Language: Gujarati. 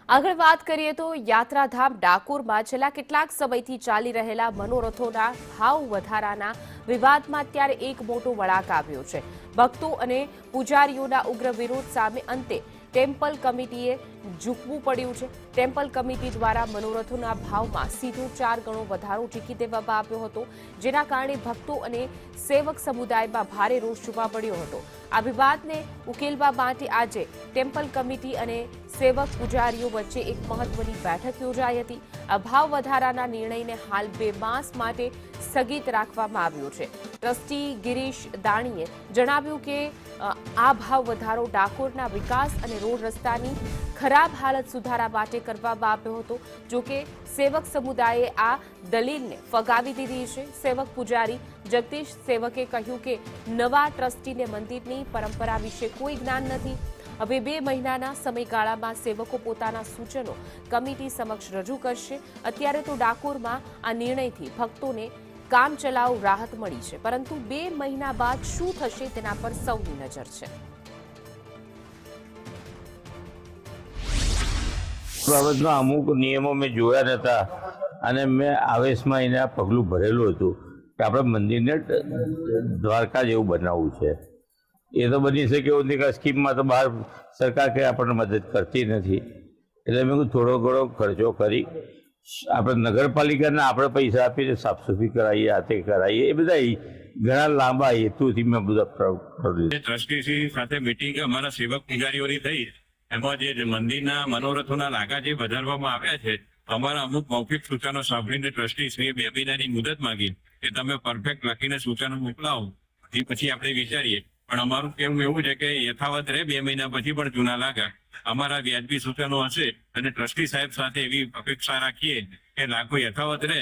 આગળ વાત કરીએ તો યાત્રાધામ ડાકોરમાં છેલ્લા કેટલાક સમયથી ચાલી રહેલા મનોરથોના ભાવ વધારાના વિવાદમાં અત્યારે એક મોટો વળાંક આવ્યો છે। ભક્તો અને પૂજારીઓના ઉગ્ર વિરોધ સામે અંતે ટેમ્પલ કમિટીએ ઝૂકવું પડ્યું છે। ટેમ્પલ કમિટી દ્વારા મનોરથોના ભાવમાં સીધો 4 ગણો વધારો ઝીકી દેવામાં આવ્યો હતો, જેના કારણે ભક્તો અને સેવક સમુદાયમાં ભારે રોષ જોવા મળ્યો હતો। આ વિવાદને ઉકેલવા માટે આજે ટેમ્પલ કમિટી અને સેવક પૂજારીઓ વચ્ચે એક મહત્વની બેઠક યોજાઈ હતી। આ ભાવ વધારાના નિર્ણયને હાલ 2 માસ માટે સ્થગિત રાખવામાં આવ્યો છે। ટ્રસ્ટી ગિરીશ દાણીએ જણાવ્યું કે આ ભાવ વધારો ડાકોરના વિકાસ અને રોડ રસ્તાની ખરાબ હાલત સુધારા માટે કરવામાં આવ્યો હતો। જોકે સેવક સમુદાયે આ દલીલને ફગાવી દીધી છે। સેવક પૂજારી જગદીશ સેવકે કહ્યું કે નવા ટ્રસ્ટીને મંદિરની પરંપરા વિશે કોઈ જ્ઞાન નથી। હવે 2 મહિનાના સમયગાળામાં સેવકો પોતાના સૂચનો કમિટી સમક્ષ રજૂ કરશે। અત્યારે તો ડાકોરમાં આ નિર્ણયથી ભક્તોને કામચલાઉ રાહત મળી છે, પરંતુ 2 મહિના બાદ શું થશે તેના પર સૌની નજર છે। બાબતમાં અમુક નિયમો મેં જોયા નહોતા અને મેં આવેશમાં એને પગલું ભરેલું હતું કે આપણે મંદિરને દ્વારકા જેવું બનાવવું છે। એ તો બની શકે એવું નથી કે સ્કીમમાં તો બહાર સરકાર કંઈ આપણને મદદ કરતી નથી, એટલે મેં થોડો ઘણો ખર્ચો કરી આપણે નગરપાલિકાના આપણે પૈસા આપીને સાફસૂફી કરાવીએ, આ તે કરાવીએ, એ બધા ઘણા લાંબા હેતુથી મેં બધા ટ્રસ્ટીશ્રી સાથે મિટિંગ અમારા સેવક પૂજારીઓની થઈ, એમાં જે મંદિરના મનોરથોના લાગા જે વધારવામાં આવ્યા છે, અમારા અમુક મૌખિક સૂચનો સાંભળીને ટ્રસ્ટીશ્રીએ 2 મહિનાની મુદત માંગી કે તમે પરફેક્ટ લખીને સૂચનો મોકલાવો, એ પછી આપણે વિચારીએ। પણ અમારું કહેવું એવું છે કે યથાવત રહે, 2 મહિના પછી પણ જૂના લાગા અમારા વ્યાજબી સૂચનો હશે અને ટ્રસ્ટી સાહેબ સાથે એવી અપેક્ષા રાખીએ કે લાગુ યથાવત રહે